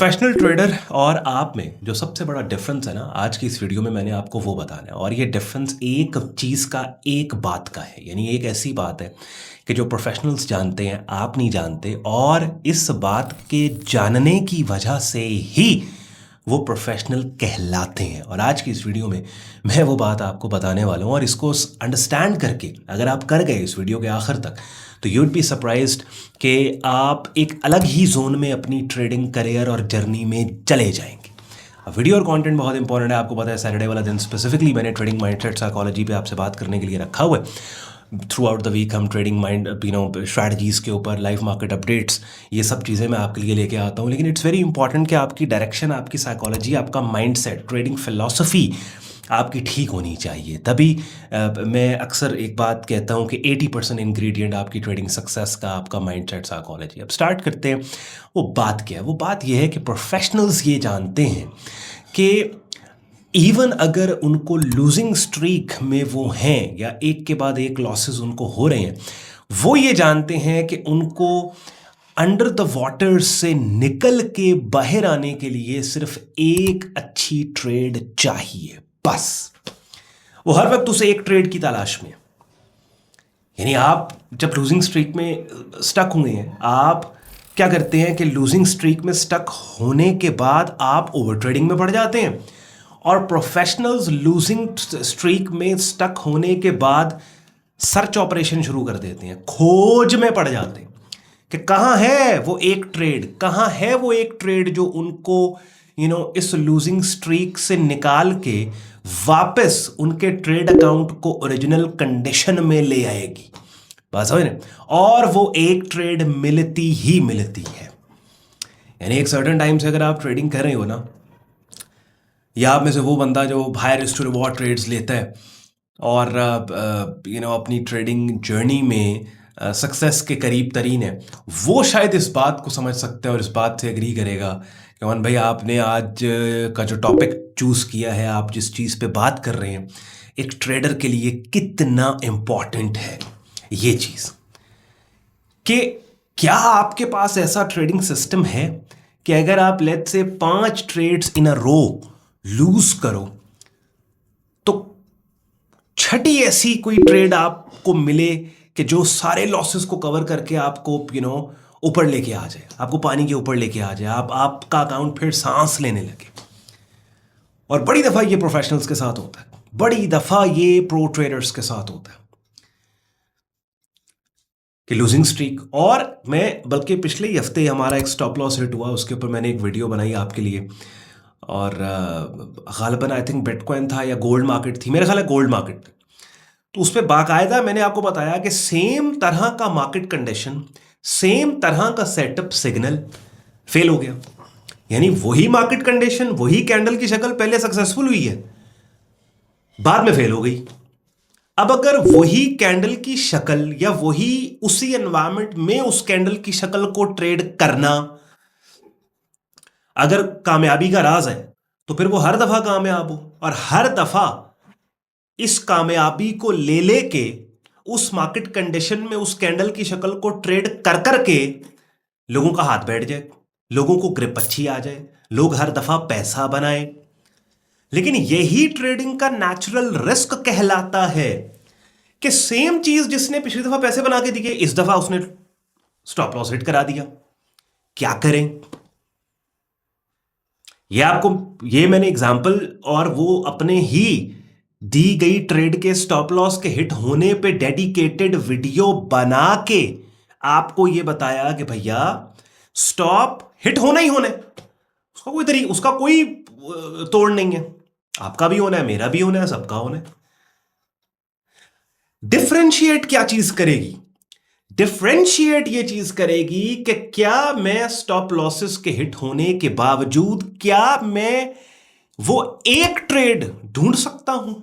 Professional trader और आप में जो सबसे बड़ा डिफरेंस है ना, आज की इस वीडियो में मैंने आपको वो बताना है। और ये डिफरेंस एक चीज़ का, एक बात का है। यानी एक ऐसी बात है कि जो प्रोफेशनल्स जानते हैं, आप नहीं जानते, और इस बात के जानने की वजह से ही वो प्रोफेशनल कहलाते हैं। और आज की इस वीडियो में मैं वो बात आपको बताने वाला हूँ, और इसको अंडरस्टैंड करके अगर आप कर गए इस वीडियो के आखिर तक, तो यूड बी सरप्राइज्ड कि आप एक अलग ही जोन में अपनी ट्रेडिंग करियर और जर्नी में चले जाएंगे। अब वीडियो और कंटेंट बहुत इंपॉर्टेंट है। आपको पता है सैटरडे वाला दिन स्पेसिफिकली मैंने ट्रेडिंग माइंडसेट साइकोलॉजी पे आपसे बात करने के लिए रखा हुआ है। थ्रू आउट द वीक हम ट्रेडिंग माइंड स्ट्रैटेजीज़ के ऊपर, लाइव मार्केट अपडेट्स, ये सब चीज़ें मैं आपके लिए लेके आता हूँ। लेकिन इट्स वेरी इंपॉर्टेंट कि आपकी डायरेक्शन, आपकी साइकोलॉजी, आपका माइंडसेट, ट्रेडिंग फिलॉसफी आपकी ठीक होनी चाहिए। तभी मैं अक्सर एक बात कहता हूँ कि 80% इंग्रेडिएंट आपकी ट्रेडिंग सक्सेस का आपका माइंडसेट, साइकोलॉजी। अब स्टार्ट करते हैं। वो बात क्या है? वो बात यह है कि प्रोफेशनल्स ये जानते हैं कि इवन अगर उनको लूजिंग स्ट्रीक में वो हैं या एक के बाद एक लॉसेस उनको हो रहे हैं, वो ये जानते हैं कि उनको अंडर द वाटर से निकल के बाहर आने के लिए सिर्फ एक अच्छी ट्रेड चाहिए, बस। वो हर वक्त उसे एक ट्रेड की तलाश में। यानी आप जब लूजिंग स्ट्रीक में स्टक हुए हैं, आप क्या करते हैं कि लूजिंग स्ट्रीक में स्टक होने के बाद आप ओवर ट्रेडिंग में पड़ जाते हैं। और प्रोफेशनल्स लूजिंग स्ट्रीक में स्टक होने के बाद सर्च ऑपरेशन शुरू कर देते हैं, खोज में पड़ जाते हैं कि कहाँ है वो एक ट्रेड, कहाँ है वो एक ट्रेड जो उनको इस लूजिंग स्ट्रीक से निकाल के वापस उनके ट्रेड अकाउंट को ओरिजिनल कंडीशन में ले आएगी। बात समझ रहे? और वो एक ट्रेड मिलती ही मिलती है। यानी एक सर्टेन टाइम से अगर आप ट्रेडिंग कर रहे हो ना, या आप में से वो बंदा जो high risk to reward trades लेता है और अपनी ट्रेडिंग जर्नी में सक्सेस के करीब तरीन है, वो शायद इस बात को समझ सकता है और इस बात से एग्री करेगा कि अमन भाई, आपने आज का जो टॉपिक चूज़ किया है, आप जिस चीज़ पे बात कर रहे हैं, एक ट्रेडर के लिए कितना इम्पॉर्टेंट है ये चीज़। कि क्या आपके पास ऐसा ट्रेडिंग सिस्टम है कि अगर आप let's say 5 trades in a row loose करो, तो छठी ऐसी कोई ट्रेड आपको मिले कि जो सारे लॉसेस को कवर करके आपको ऊपर लेके आ जाए, आपको पानी के ऊपर लेके आ जाए, आपका अकाउंट फिर सांस लेने लगे। और बड़ी दफा ये प्रोफेशनल्स के साथ होता है, बड़ी दफा ये प्रो ट्रेडर्स के साथ होता है कि लूजिंग स्ट्रीक। और मैं बल्कि पिछले ही हफ्ते हमारा एक स्टॉप लॉस हिट हुआ, उसके ऊपर मैंने एक वीडियो बनाई आपके लिए। और गालिबन आई थिंक बिटकॉइन था या गोल्ड मार्केट थी, मेरा ख्याल है गोल्ड मार्केट थी। तो उस पर बाकायदा मैंने आपको बताया कि सेम तरह का मार्केट कंडीशन, सेम तरह का सेटअप सिग्नल फेल हो गया। यानी वही मार्केट कंडीशन, वही कैंडल की शक्ल पहले सक्सेसफुल हुई है, बाद में फेल हो गई। अब अगर वही कैंडल की शक्ल या वही उसी एनवायरमेंट में उस कैंडल की शक्ल को ट्रेड करना अगर कामयाबी का राज है, तो फिर वो हर दफा कामयाब हो, और हर दफा इस कामयाबी को ले लेके उस मार्केट कंडीशन में उस कैंडल की शक्ल को ट्रेड कर करके लोगों का हाथ बैठ जाए, लोगों को ग्रिप अच्छी आ जाए, लोग हर दफा पैसा बनाए। लेकिन यही ट्रेडिंग का नेचुरल रिस्क कहलाता है कि सेम चीज जिसने पिछली दफा पैसे बना के दिए, इस दफा उसने स्टॉप लॉस हिट करा दिया। क्या करें? ये मैंने एग्जाम्पल और वो अपने ही दी गई ट्रेड के स्टॉप लॉस के हिट होने पे डेडिकेटेड वीडियो बना के आपको ये बताया कि भैया स्टॉप हिट होना ही होना है, उसका कोई तोड़ नहीं है। आपका भी होना है, मेरा भी होना है, सबका होना है। डिफरेंशिएट क्या चीज करेगी? डिफरेंशिएट ये चीज करेगी कि क्या मैं स्टॉप लॉसेस के हिट होने के बावजूद, क्या मैं वो एक ट्रेड ढूंढ सकता हूं,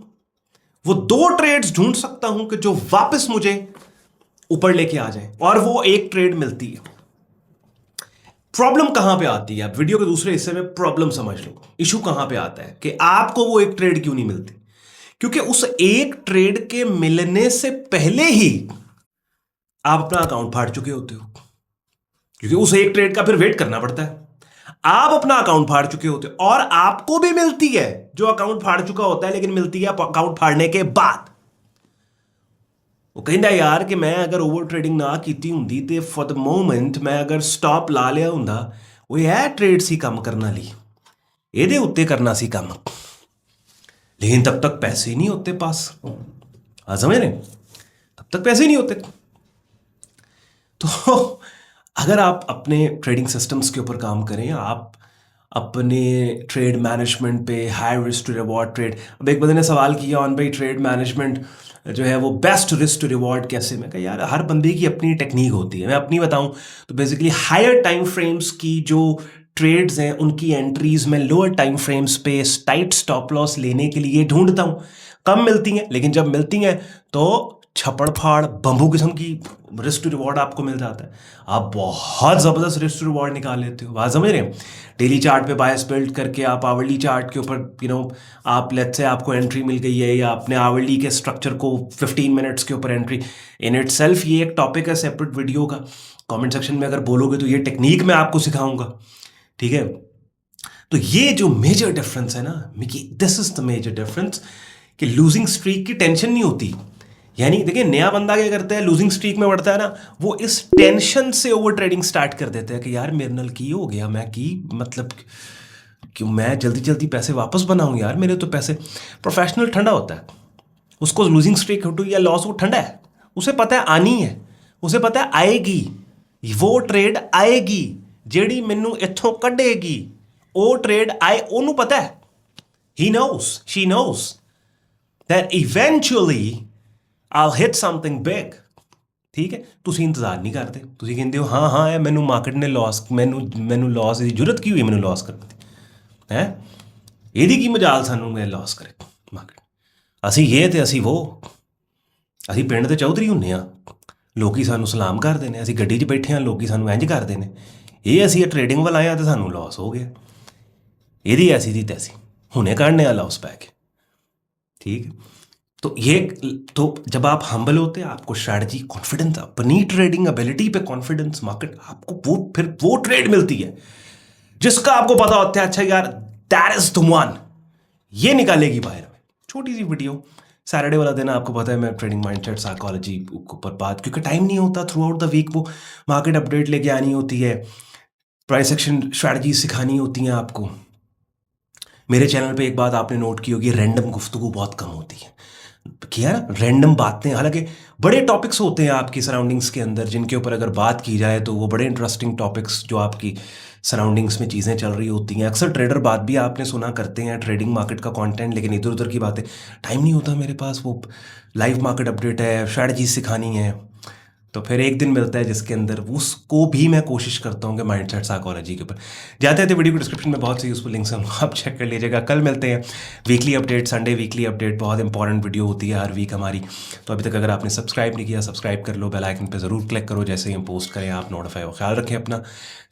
वो 2 ट्रेड्स ढूंढ सकता हूं कि जो वापस मुझे ऊपर लेके आ जाए, और वो एक ट्रेड मिलती है। प्रॉब्लम कहां पे आती है? आप वीडियो के दूसरे हिस्से में प्रॉब्लम समझ लो। इशू कहां पे आता है कि आपको वो एक ट्रेड क्यों नहीं मिलती? क्योंकि उस एक ट्रेड के मिलने से पहले ही आप अपना अकाउंट फाड़ चुके होते हो, क्योंकि उस एक ट्रेड का फिर वेट करना पड़ता है। आप अपना अकाउंट फाड़ चुके होते हो और आपको भी मिलती है जो अकाउंट फाड़ चुका होता है, लेकिन मिलती है अकाउंट फाड़ने के बाद। वो कहता यार कि मैं अगर ओवर ट्रेडिंग ना कीती हुंदी ते फॉर द मोमेंट मैं अगर स्टॉप ला लिया हुंदा, वो यह ट्रेड सी काम करना ली, ਇਹਦੇ ਉੱਤੇ करना सी काम, लेकिन तब तक पैसे ही नहीं होते पास। हाँ समझ रहे, तब तक पैसे ही नहीं होते। तो अगर आप अपने ट्रेडिंग सिस्टम्स के ऊपर काम करें, आप अपने ट्रेड मैनेजमेंट पे high risk to reward trade. अब एक बंदे ने सवाल किया ऑन भाई ट्रेड मैनेजमेंट जो है वो बेस्ट रिस्क टू रिवॉर्ड कैसे। मैं कहा यार हर बंदे की अपनी टेक्निक होती है। मैं अपनी बताऊं तो बेसिकली हायर टाइम फ्रेम्स की जो ट्रेड्स हैं उनकी एंट्रीज में लोअर टाइम फ्रेम्स पे टाइट स्टॉप लॉस लेने के लिए ढूंढता हूँ। कम मिलती हैं, लेकिन जब मिलती हैं तो छप्पड़ फाड़ बम्बू किस्म की रिस्क टू रिवॉर्ड आपको मिल जाता है। आप बहुत ज़बरदस्त रिस्क टू रिवॉर्ड निकाल लेते हो। बात समझ रहे हैं। डेली चार्ट पे बायस बिल्ड करके आप आवरली चार्ट के ऊपर आप लेट्स से आपको एंट्री मिल गई है, या अपने आवरली के स्ट्रक्चर को 15 मिनट्स के ऊपर एंट्री। इन इट सेल्फ ये एक टॉपिक है सेपरेट वीडियो का। कमेंट सेक्शन में अगर बोलोगे तो ये टेक्निक मैं आपको सिखाऊंगा, ठीक है। तो ये जो मेजर डिफरेंस है ना, this is the major difference कि लूजिंग स्ट्रीक की टेंशन नहीं होती। यानी देखिए नया बंदा क्या करता है, लूजिंग स्ट्रीक में बढ़ता है ना, वो इस टेंशन से ओवर ट्रेडिंग स्टार्ट कर देता है कि यार मेरे नाल की हो गया, मैं की मतलब क्यों मैं जल्दी जल्दी पैसे वापस बनाऊं यार, मेरे तो पैसे। प्रोफेशनल ठंडा होता है, उसको लूजिंग स्ट्रीक हो या लॉस वो ठंडा है, उसे पता है आनी है, उसे पता है आएगी, वो ट्रेड आएगी ਜਿਹੜੀ ਮੈਨੂੰ ਇੱਥੋਂ ਕੱਢੇਗੀ, ਉਹ ट्रेड आए ਉਹਨੂੰ पता है। he knows, she knows that eventually I'll hit something big, ठीक है। ਤੁਸੀਂ ਇੰਤਜ਼ਾਰ ਨਹੀਂ ਕਰਦੇ, ਤੁਸੀਂ ਕਹਿੰਦੇ ਹੋ ਹਾਂ ਹਾਂ ਇਹ ਮੈਨੂੰ ਮਾਰਕੀਟ ਨੇ ਲੌਸ, ਮੈਨੂੰ ਲੌਸ ਦੀ ਜ਼ਰੂਰਤ ਕੀ ਹੋਈ ਮੈਨੂੰ ਲੌਸ ਕਰਨ ਦੀ ਹੈ, ਇਹਦੀ ਕੀ ਮਜਾਲ ਸਾਨੂੰ ਮੈਂ ਲੌਸ ਕਰੇ ਮਾਰਕੀਟ। ਅਸੀਂ ਇਹ ਤੇ ਅਸੀਂ ਉਹ, ਅਸੀਂ ਪਿੰਡ ਦੇ ਚੌਧਰੀ ਹੁੰਦੇ ਆ, ਲੋਕੀ ਸਾਨੂੰ ਸਲਾਮ ਕਰਦੇ ਨੇ, ਅਸੀਂ ਗੱਡੀ 'ਚ ਬੈਠੇ ਹਾਂ ਲੋਕੀ ਸਾਨੂੰ ਇੰਜ ਕਰਦੇ ਨੇ, ਇਹ ਅਸੀਂ ट्रेडिंग वाल आए तो सानू लॉस हो गया, यदि ऐसी थी तैसी हुने काटने आ लॉस पै के, ठीक है। तो ये तो जब आप हम्बल होते हैं, आपको स्ट्रैटेजी कॉन्फिडेंस, अपनी ट्रेडिंग एबिलिटी पे कॉन्फिडेंस, मार्केट आपको वो ट्रेड मिलती है जिसका आपको पता होता है अच्छा यार दैट इज द वन, ये निकालेगी बाहर में। छोटी सी वीडियो सैटरडे वाला दिन आपको पता है मैं ट्रेडिंग माइंडसेट साइकोलॉजी के ऊपर बात, क्योंकि टाइम नहीं होता थ्रू आउट द वीक वो मार्केट अपडेट लेके आनी होती है, प्राइस एक्शन स्ट्रैटेजी सिखानी होती हैं आपको। मेरे चैनल पे एक बात आपने नोट की होगी, रैंडम गुफ्तगू बहुत कम होती है, किया ना, रैंडम बातें। हालांकि बड़े टॉपिक्स होते हैं आपकी सराउंडिंग्स के अंदर जिनके ऊपर अगर बात की जाए तो वो बड़े इंटरेस्टिंग टॉपिक्स जो आपकी सराउंडिंग्स में चीज़ें चल रही होती हैं। अक्सर ट्रेडर बात भी आपने सुना करते हैं, ट्रेडिंग मार्केट का कंटेंट, लेकिन इधर उधर की बातें टाइम नहीं होता मेरे पास। वो लाइव मार्केट अपडेट है, स्ट्रैटेजी सिखानी है, तो फिर एक दिन मिलता है जिसके अंदर उसको भी मैं कोशिश करता हूँ कि माइंडसेट साइकोलॉजी के ऊपर जाते हैं। वीडियो को डिस्क्रिप्शन में बहुत सी यूजफुल लिंक्स हैं, आप चेक कर लीजिएगा। कल मिलते हैं weekly update, Sunday weekly update, बहुत इंपॉर्टेंट वीडियो होती है हर वीक हमारी। तो अभी तक अगर आपने सब्सक्राइब नहीं किया सब्सक्राइब कर लो, बेल आइकन पे ज़रूर क्लिक करो, जैसे ही हम पोस्ट करें आप नोटिफाई हो। ख्याल रखें अपना,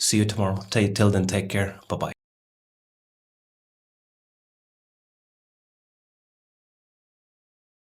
see you tomorrow, till then take care, bye bye.